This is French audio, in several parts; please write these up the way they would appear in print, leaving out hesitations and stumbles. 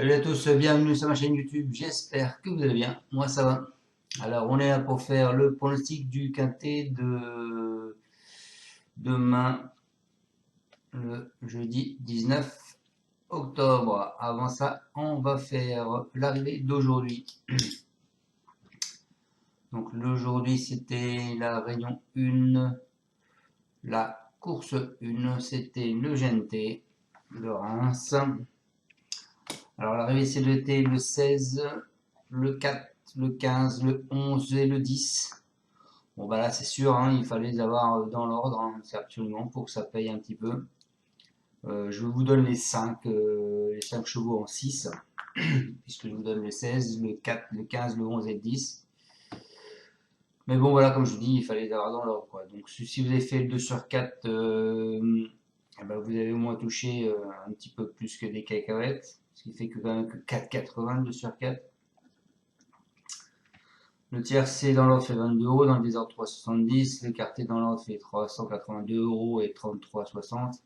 Salut à tous, bienvenue sur ma chaîne YouTube, j'espère que vous allez bien, moi ça va. Alors on est là pour faire le pronostic du quintet de demain, le jeudi 19 octobre. Avant ça, on va faire l'arrivée d'aujourd'hui. Donc l'aujourd'hui c'était la réunion 1, la course 1, c'était le GNT, le Reims. Alors l'arrivée c'était le 16, le 4, le 15, le 11 et le 10. Bon bah là c'est sûr, hein, il fallait les avoir dans l'ordre, hein, c'est absolument pour que ça paye un petit peu. Je vous donne les 5 chevaux en 6, puisque je vous donne le 16, le 4, le 15, le 11 et le 10. Mais bon voilà, comme je vous dis, il fallait les avoir dans l'ordre, quoi. Donc si vous avez fait le 2 sur 4, eh ben, vous avez au moins touché un petit peu plus que des cacahuètes, ce qui fait que quand même que 4,80 2 sur 4. Le tiercé dans l'ordre fait 22 euros, dans le désordre 3,70. Le quartier dans l'ordre fait 382 euros et 33,60.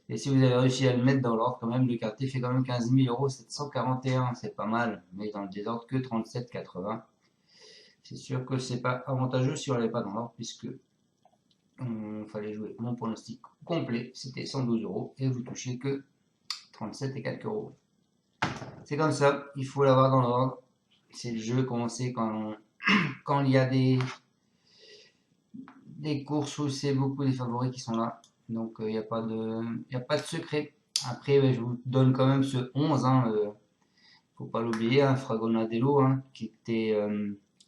Et si vous avez réussi à le mettre dans l'ordre, quand même, le quartier fait quand même 15 000 euros 741. C'est pas mal, mais dans le désordre que 37,80. C'est sûr que c'est pas avantageux si on l'avait pas dans l'ordre, puisque il fallait jouer mon pronostic complet. C'était 112 euros et vous touchez que 37 et quelques euros. C'est comme ça, il faut l'avoir dans l'ordre. C'est le jeu, comment c'est quand il y a des courses où c'est beaucoup des favoris qui sont là. Donc il n'y a pas de secret. Après, je vous donne quand même ce 11. Faut pas l'oublier, hein, Fragonadello, hein, qui était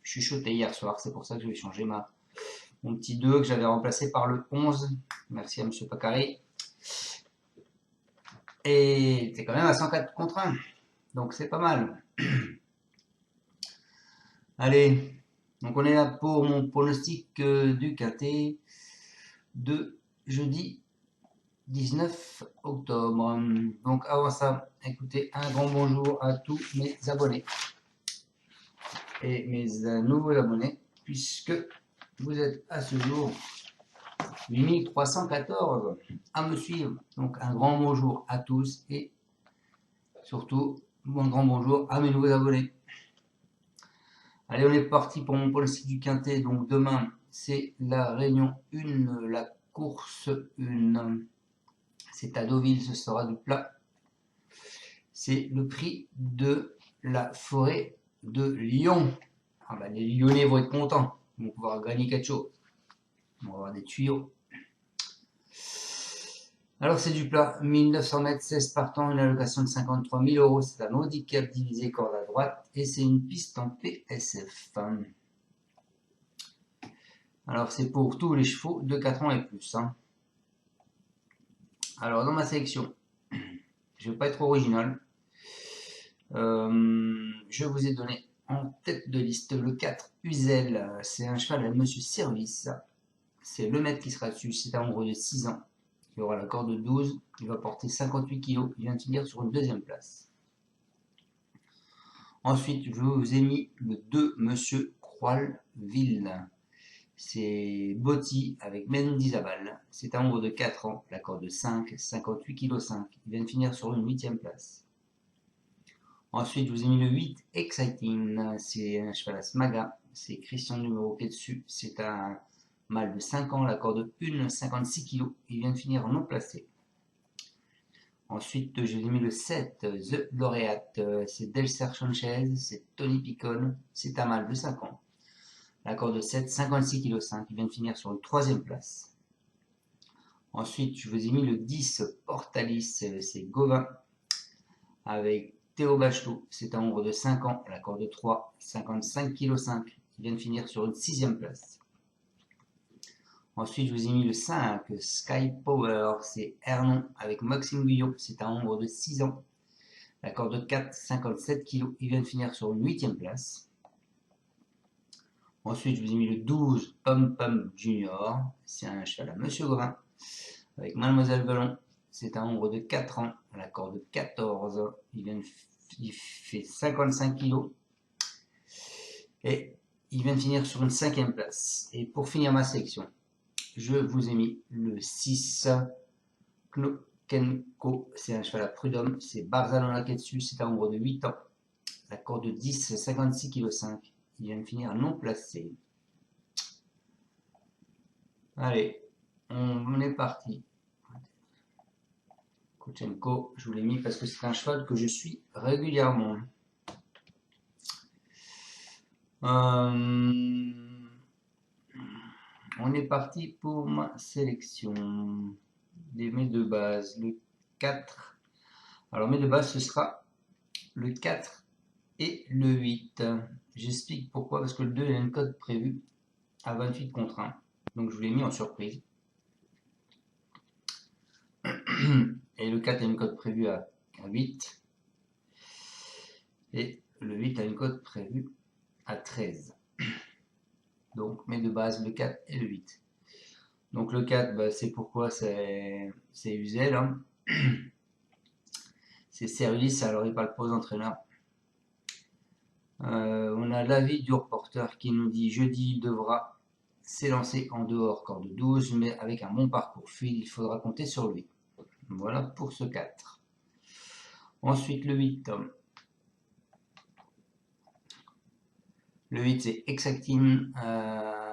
chuchoté hier soir. C'est pour ça que je vais changer mon petit 2 que j'avais remplacé par le 11. Merci à Monsieur Pacari. Et c'est quand même à 104 contre 1. Donc c'est pas mal. Allez, donc on est là pour mon pronostic du quintet de jeudi 19 octobre. Donc avant ça, écoutez, un grand bonjour à tous mes abonnés et mes nouveaux abonnés, puisque vous êtes à ce jour 8314 à me suivre. Donc un grand bonjour à tous et surtout un grand bonjour à mes nouveaux abonnés. Allez, on est parti pour mon pronostic du quintet. Donc demain, c'est la réunion 1, la course 1. C'est à Deauville, ce sera du plat. C'est le prix de la forêt de Lyon. Ah bah, les Lyonnais vont être contents. Ils vont pouvoir gagner quelque chose. On va avoir des tuyaux. Alors c'est du plat, 1900 mètres, 16 partants, une allocation de 53 000 euros. C'est un handicap divisé corde à droite et c'est une piste en PSF. Alors c'est pour tous les chevaux de 4 ans et plus. Alors dans ma sélection, je ne vais pas être original. Je vous ai donné en tête de liste le 4 Uzel. C'est un cheval à Monsieur Service. C'est le maître qui sera dessus. C'est un nombre de 6 ans. Il aura la corde de 12. Il va porter 58 kg. Il vient de finir sur une deuxième place. Ensuite, je vous ai mis le 2 Monsieur Croilville. C'est Botti avec Mendizabal. C'est un nombre de 4 ans. La corde de 5, 58 kg 5. Il vient de finir sur une 8e place. Ensuite, je vous ai mis le 8 Exciting. C'est un cheval à Smaga. C'est Christian numéro qui est dessus. C'est un mâle de 5 ans. La corde 1, 56 kg. Il vient de finir non placé. Ensuite, je vous ai mis le 7 The Laureate. C'est Delcer Sanchez. C'est Tony Picon. C'est un mâle de 5 ans. La corde 7, 56 kg 5. Il vient de finir sur une 3e place. Ensuite, je vous ai mis le 10 Portalis. C'est Gauvin avec Théo Bachelot, c'est un nombre de 5 ans, la corde 3, 55 kg 5, qui vient de finir sur une 6e place. Ensuite, je vous ai mis le 5, Sky Power, c'est Hernon avec Maxime Guillon, c'est un nombre de 6 ans, la corde 4, 57 kg, il vient de finir sur une 8e place. Ensuite, je vous ai mis le 12, Pom Pom Junior, c'est un cheval à Monsieur Gauvin, avec Mademoiselle Ballon, c'est un nombre de 4 ans, la corde 14, il fait 55 kg et il vient de finir sur une 5e place. Et pour finir ma sélection, je vous ai mis le 6 Kenko, c'est un cheval à prud'homme. C'est Barzal en laquais dessus. C'est un nombre de 8 ans. La corde de 10, 56,5 kg. Il vient de finir non placé. Allez, on est parti. Kochenko, je vous l'ai mis parce que c'est un cheval que je suis régulièrement. On est parti pour ma sélection des mes de base. Le 4. Alors mes de base, ce sera le 4 et le 8. J'explique pourquoi, parce que le 2 il y a une cote prévue à 28 contre 1. Donc je vous l'ai mis en surprise. Et le 4 a une cote prévue à 8. Et le 8 a une cote prévue à 13. Donc mes de base, le 4 et le 8. Donc le 4, bah, c'est pourquoi c'est Uzel. Hein. C'est Service, alors il parle pas aux entraîneurs. On a l'avis du reporter qui nous dit jeudi il devra s'élancer en dehors corde 12, mais avec un bon parcours fil, il faudra compter sur lui. Voilà pour ce 4. Ensuite le 8. Le 8 c'est Exactine,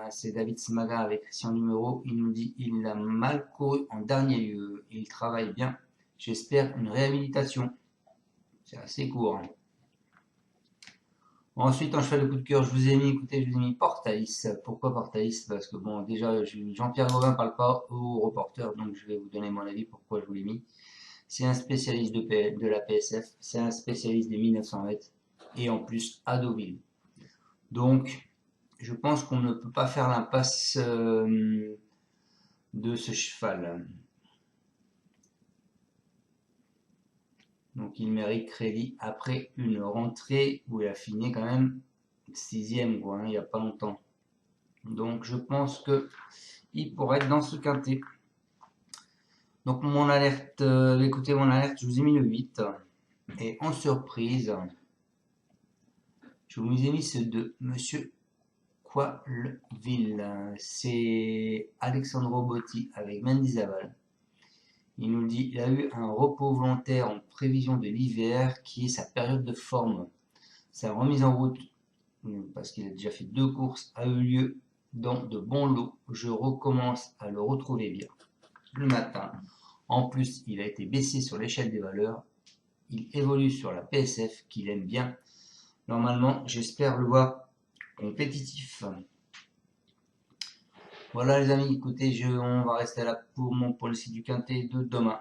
c'est David Smaga avec Christian Numéro. Il nous dit il a mal couru en dernier lieu, il travaille bien. J'espère une réhabilitation. C'est assez court. Hein. Ensuite, en cheval de coup de cœur, je vous ai mis, écoutez, je vous ai mis Portalis. Pourquoi Portalis? Parce que bon, déjà, Jean-Pierre Gauvin parle pas au reporter, donc je vais vous donner mon avis pourquoi je vous l'ai mis. C'est un spécialiste de la PSF, c'est un spécialiste des 1900 mètres, et en plus à Deauville. Donc, je pense qu'on ne peut pas faire l'impasse de ce cheval. Donc, il mérite crédit après une rentrée où il a fini quand même 6e, quoi, hein, il n'y a pas longtemps. Donc, je pense que il pourrait être dans ce quintet. Donc, mon alerte, écoutez mon alerte, je vous ai mis le 8. Et en surprise, je vous ai mis ce de Monsieur Coilville. C'est Alexandro Botti avec Mendizabal. Il nous dit il a eu un repos volontaire en prévision de l'hiver qui est sa période de forme. Sa remise en route, parce qu'il a déjà fait 2 courses, a eu lieu dans de bons lots. Je recommence à le retrouver bien le matin. En plus, il a été baissé sur l'échelle des valeurs. Il évolue sur la PSF qu'il aime bien. Normalement, j'espère le voir compétitif. Voilà les amis, écoutez, on va rester là pour mon pronostic du quintet de demain.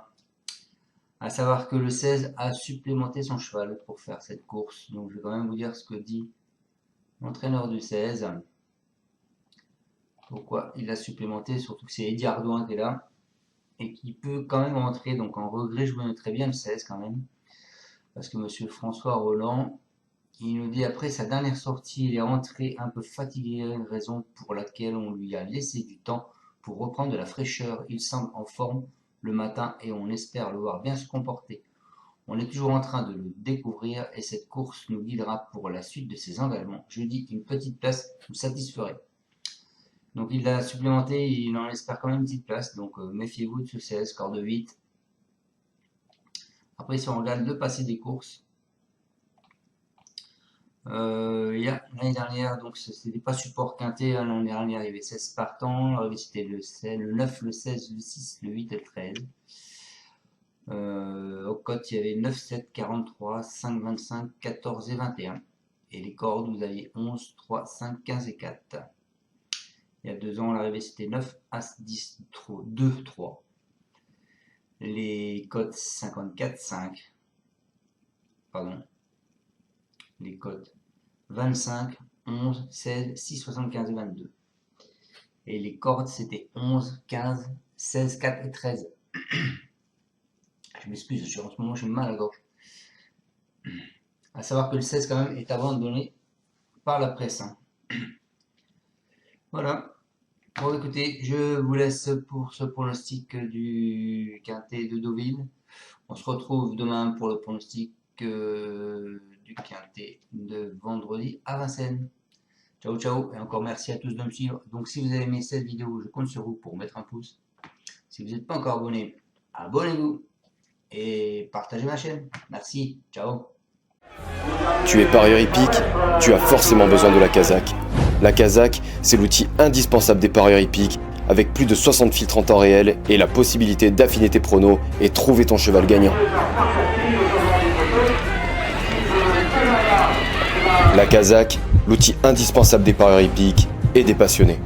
À savoir que le 16 a supplémenté son cheval pour faire cette course. Donc je vais quand même vous dire ce que dit l'entraîneur du 16. Pourquoi il a supplémenté, surtout que c'est Eddie Ardouin qui est là. Et qui peut quand même rentrer. Donc en regret, je vous mettrai bien le 16 quand même. Parce que monsieur François Roland, il nous dit après sa dernière sortie, il est rentré un peu fatigué, raison pour laquelle on lui a laissé du temps pour reprendre de la fraîcheur. Il semble en forme le matin et on espère le voir bien se comporter. On est toujours en train de le découvrir et cette course nous guidera pour la suite de ses engagements. Je dis une petite place nous satisferait. Donc il l'a supplémenté, il en espère quand même une petite place, donc méfiez-vous de ce 16, corde 8. Après si on regarde le passé des courses, l'année dernière, donc c'était pas support quintet, hein, l'année dernière il y avait 16 partants, c'était le 9, le 16, le 6, le 8 et le 13. Au cote il y avait 9, 7, 43, 5, 25, 14 et 21. Et les cordes vous aviez 11, 3, 5, 15 et 4. Il y a 2 ans l'arrivée c'était 9, As, 10, 2, 3. Les cotes 54, 5. Pardon. Les cotes 25, 11, 16, 6, 75 et 22. Et les cordes, c'était 11, 15, 16, 4 et 13. Je m'excuse, en ce moment, j'ai mal à la gorge. À savoir que le 16, quand même, est abandonné par la presse. Hein. Voilà. Bon, écoutez, je vous laisse pour ce pronostic du quintet de Deauville. On se retrouve demain pour le pronostic du quintet de vendredi à Vincennes. Ciao ciao et encore merci à tous de me suivre. Donc si vous avez aimé cette vidéo, je compte sur vous pour mettre un pouce. Si vous n'êtes pas encore abonné, abonnez-vous. et partagez ma chaîne. Merci, ciao. Tu es parieur hippique, tu as forcément besoin de la Kazakh. La Kazakh, c'est l'outil indispensable des parieurs hippiques, avec plus de 60 filtres en temps réel et la possibilité d'affiner tes pronos et trouver ton cheval gagnant. La Kazakh, l'outil indispensable des parieurs hippiques et des passionnés.